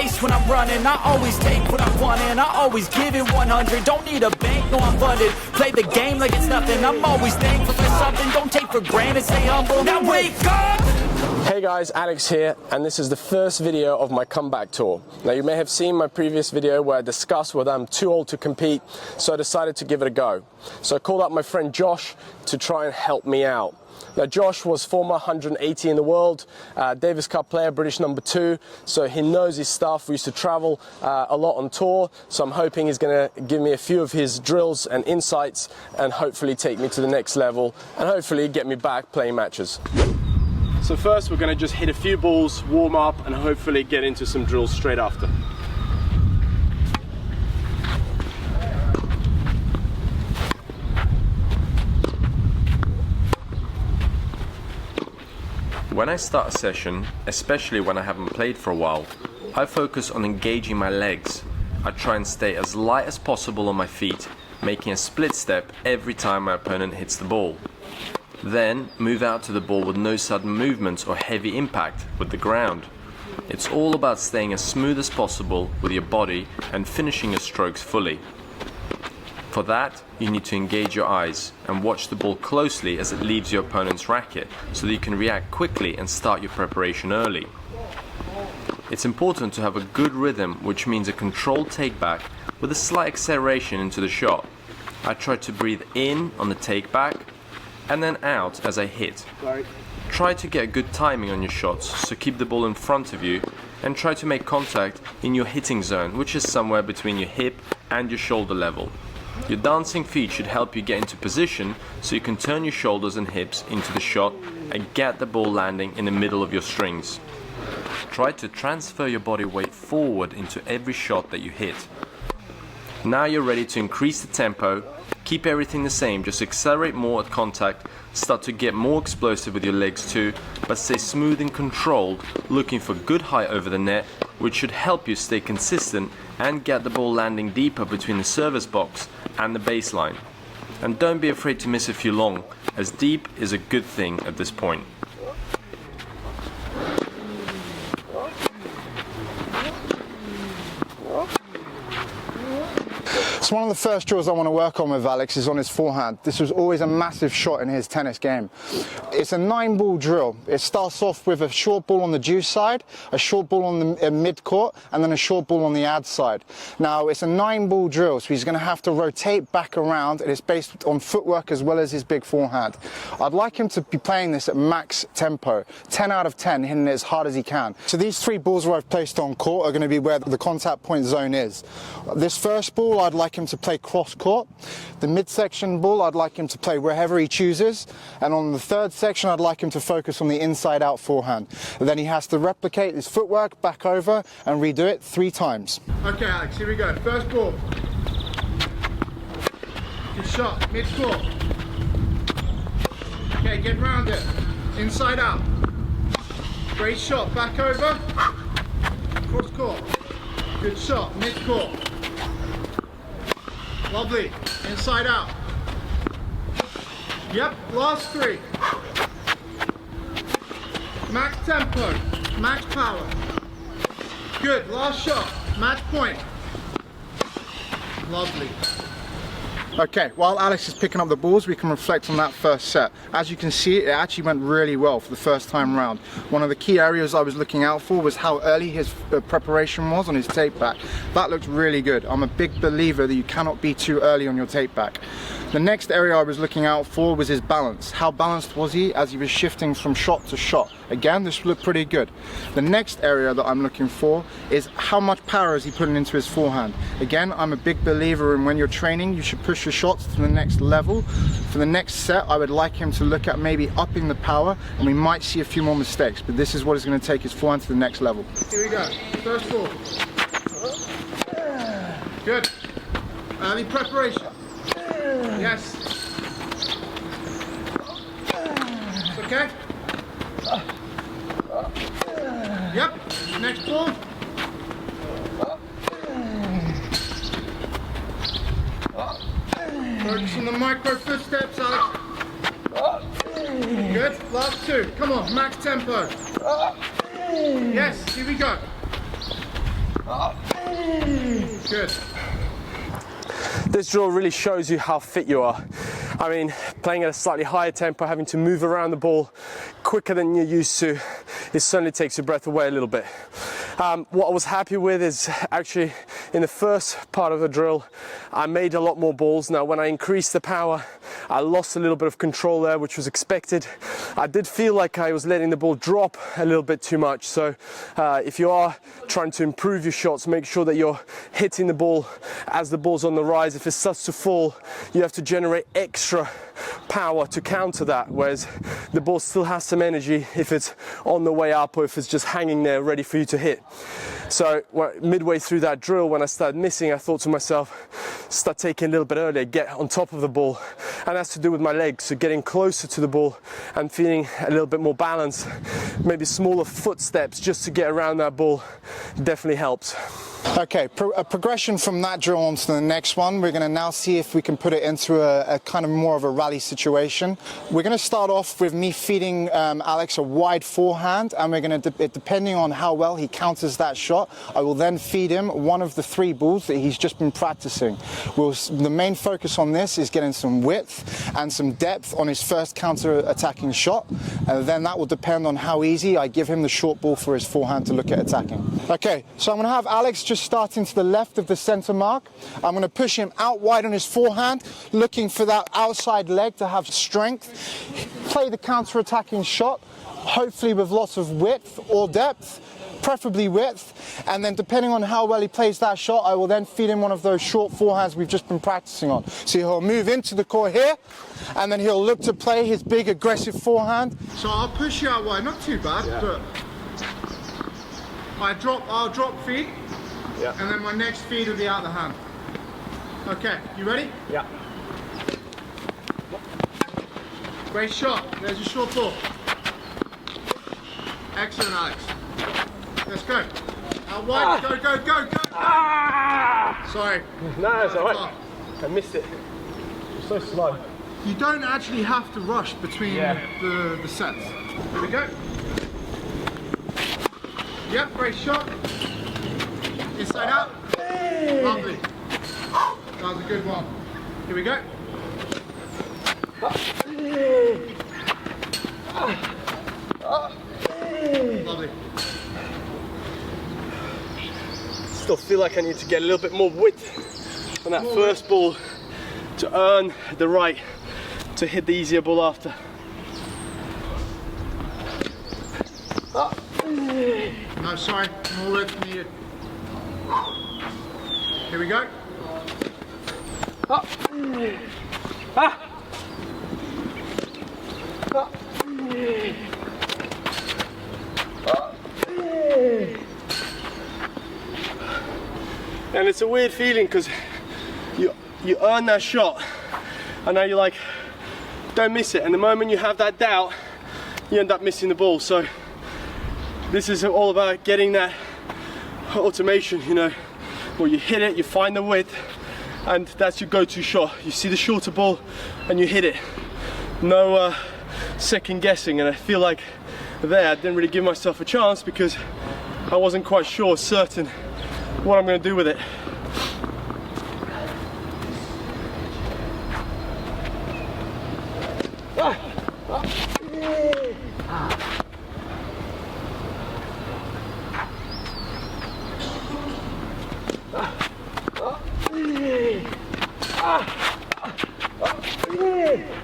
pace when I'm running. I always take what I want and I always give it 100. Don't need a bank, no I'm funded. Play the game like it's nothing. I'm always thankful for something. Don't take for granted, stay humble. Now wake up! Hey guys, Alex here, and this is the first video of my comeback tour. Now you may have seen my previous video where I discussed whether I'm too old to compete, so I decided to give it a go. So I called up my friend Josh to try and help me out. Now Josh was former 180 in the world, Davis Cup player, British #2, so he knows his stuff. We used to travel a lot on tour, so I'm hoping he's going to give me a few of his drills and insights and hopefully take me to the next level and hopefully get me back playing matches. So first we're going to just hit a few balls, warm up and hopefully get into some drills straight after. When I start a session, especially when I haven't played for a while, I focus on engaging my legs. I try and stay as light as possible on my feet, making a split step every time my opponent hits the ball. Then move out to the ball with no sudden movements or heavy impact with the ground. It's all about staying as smooth as possible with your body and finishing your strokes fully. For that, you need to engage your eyes and watch the ball closely as it leaves your opponent's racket so that you can react quickly and start your preparation early. It's important to have a good rhythm, which means a controlled takeback with a slight acceleration into the shot. I try to breathe in on the takeback and then out as I hit. Try to get good timing on your shots, so keep the ball in front of you and try to make contact in your hitting zone, which is somewhere between your hip and your shoulder level. Your dancing feet should help you get into position so you can turn your shoulders and hips into the shot and get the ball landing in the middle of your strings. Try to transfer your body weight forward into every shot that you hit. Now you're ready to increase the tempo. Keep everything the same, just accelerate more at contact, start to get more explosive with your legs too, but stay smooth and controlled, looking for good height over the net, which should help you stay consistent and get the ball landing deeper between the service box and the baseline. And don't be afraid to miss a few long, as deep is a good thing at this point. So one of the first drills I want to work on with Alex is on his forehand. This was always a massive shot in his tennis game. It's a 9-ball drill. It starts off with a short ball on the deuce side, a short ball on the mid-court, and then a short ball on the ad side. Now, it's a 9-ball drill, so he's going to have to rotate back around, and it's based on footwork as well as his big forehand. I'd like him to be playing this at max tempo, 10 out of 10, hitting it as hard as he can. So these 3 balls where I've placed on court are going to be where the contact point zone is. This first ball, I'd like him to play cross court. The midsection ball, I'd like him to play wherever he chooses. And on the third section, I'd like him to focus on the inside out forehand. And then he has to replicate his footwork back over and redo it 3 times. Okay, Alex, here we go. First ball. Good shot, mid court. Okay, get round it. Inside out. Great shot, back over. Cross court. Good shot, mid court. Lovely. Inside out. Yep, last 3. Max tempo, max power. Good, last shot, match point. Lovely. Okay, while Alex is picking up the balls, we can reflect on that first set. As you can see, it actually went really well for the first time round. One of the key areas I was looking out for was how early his preparation was on his tape back. That looked really good. I'm a big believer that you cannot be too early on your tape back. The next area I was looking out for was his balance. How balanced was he as he was shifting from shot to shot? Again, this looked pretty good. The next area that I'm looking for is how much power is he putting into his forehand. Again, I'm a big believer in when you're training, you should push your shots to the next level. For the next set, I would like him to look at maybe upping the power, and we might see a few more mistakes, but this is what is going to take his forehand to the next level. Here we go, first ball. Good. Early preparation. Yes. It's okay? Yep. Next ball. Focus on the micro footsteps, Alex. Good. Last 2. Come on, max tempo. Yes, here we go. Good. This drill really shows you how fit you are. I mean, playing at a slightly higher tempo, having to move around the ball quicker than you're used to, it certainly takes your breath away a little bit. What I was happy with is actually in the first part of the drill, I made a lot more balls. Now, when I increased the power, I lost a little bit of control there, which was expected. I did feel like I was letting the ball drop a little bit too much. So if you are trying to improve your shots, make sure that you're hitting the ball as the ball's on the rise. If it starts to fall, you have to generate extra power to counter that, whereas the ball still has some energy if it's on the way up or if it's just hanging there ready for you to hit. So midway through that drill, when I started missing, I thought to myself, start taking a little bit earlier, get on top of the ball. And that's to do with my legs, so getting closer to the ball and feeling a little bit more balance. Maybe smaller footsteps just to get around that ball definitely helps. Okay, a progression from that drill on to the next one. We're going to now see if we can put it into a kind of more of a rally situation. We're going to start off with me feeding Alex a wide forehand, and we're going to, depending on how well he counters that shot, I will then feed him one of the 3 balls that he's just been practicing. The main focus on this is getting some width and some depth on his first counter-attacking shot, and then that will depend on how easy I give him the short ball for his forehand to look at attacking. Okay, so I'm going to have Alex just starting to the left of the center mark. I'm going to push him out wide on his forehand, looking for that outside leg to have strength. Play the counter-attacking shot, hopefully with lots of width or depth, preferably width, and then depending on how well he plays that shot, I will then feed him one of those short forehands we've just been practicing on. So he'll move into the court here, and then he'll look to play his big aggressive forehand. So I'll push you out wide, not too bad, but I'll drop feet. Yeah. And then my next feed will be out of the hand. Okay, you ready? Yeah. Great shot. There's your short ball. Excellent, Alex. Let's go. Out wide. Go, go, go, go. Ah! Sorry. No, it's alright. I missed it. You're so slow. You don't actually have to rush between the sets. Here we go. Yep, great shot. Inside out. Lovely. That was a good one. Here we go. Lovely. Still feel like I need to get a little bit more width on that first ball to earn the right to hit the easier ball after. No, sorry. More width needed. Here we go. And it's a weird feeling because you earn that shot and now you're like, don't miss it. And the moment you have that doubt, you end up missing the ball. So this is all about getting that automation, you know, where you hit it, you find the width, and that's your go-to shot. You see the shorter ball and you hit it. No second guessing, and I feel like there I didn't really give myself a chance because I wasn't quite certain what I'm going to do with it.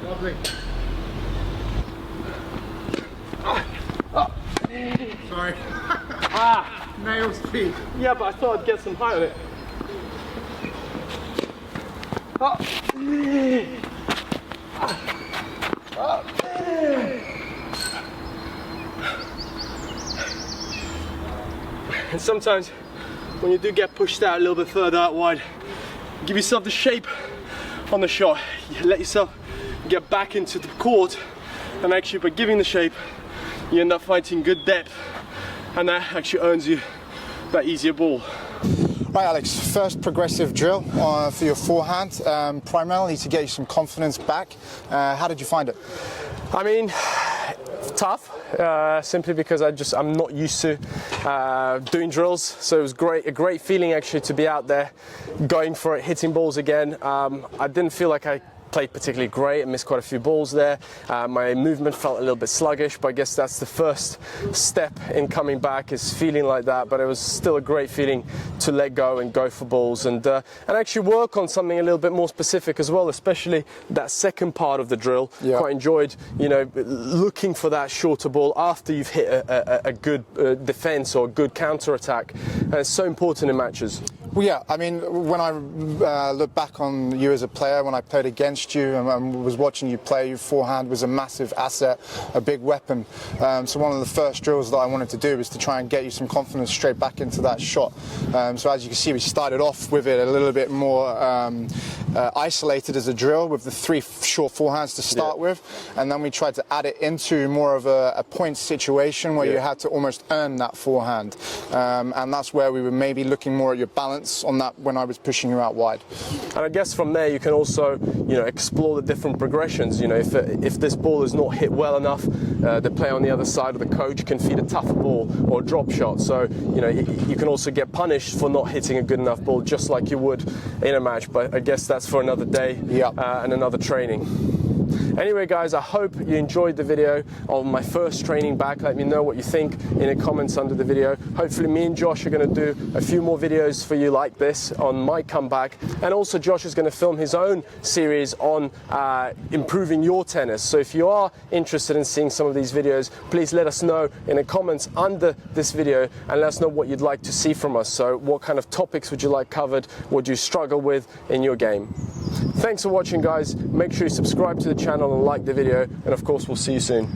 Lovely. Sorry. Nails feet. Yeah, but I thought I'd get some height on it. And sometimes when you do get pushed out a little bit further out wide, give yourself the shape on the shot. You let yourself get back into the court, and actually by giving the shape, you end up finding good depth, and that actually earns you that easier ball. Right, Alex, first progressive drill for your forehand, primarily to get you some confidence back. How did you find it? I mean, tough, simply because I'm not used to doing drills. So it was a great feeling actually to be out there, going for it, hitting balls again. I didn't feel like I played particularly great. I missed quite a few balls there. My movement felt a little bit sluggish, but I guess that's the first step in coming back, is feeling like that. But it was still a great feeling to let go and go for balls and actually work on something a little bit more specific as well, especially that second part of the drill. Yeah. Quite enjoyed, you know, looking for that shorter ball after you've hit a good defense or a good counter attack. And it's so important in matches. Well, yeah, I mean, when I look back on you as a player, when I played against you and was watching you play, your forehand was a massive asset, a big weapon. So one of the first drills that I wanted to do was to try and get you some confidence straight back into that shot. So as you can see, we started off with it a little bit more isolated as a drill, with the 3 short forehands to start with, and then we tried to add it into more of a point situation where you had to almost earn that forehand. And that's where we were maybe looking more at your balance on that when I was pushing you out wide. And I guess from there you can also, you know, explore the different progressions. You know, if this ball is not hit well enough, the player on the other side of the coach can feed a tougher ball or a drop shot. So, you know, you can also get punished for not hitting a good enough ball, just like you would in a match. But I guess that's for another day and another training. Anyway, guys, I hope you enjoyed the video of my first training back. Let me know what you think in the comments under the video. Hopefully me and Josh are going to do a few more videos for you like this on my comeback. And also Josh is going to film his own series on improving your tennis. So if you are interested in seeing some of these videos, please let us know in the comments under this video and let us know what you'd like to see from us. So what kind of topics would you like covered? What do you struggle with in your game? Thanks for watching, guys. Make sure you subscribe to the channel and like the video, and of course we'll see you soon.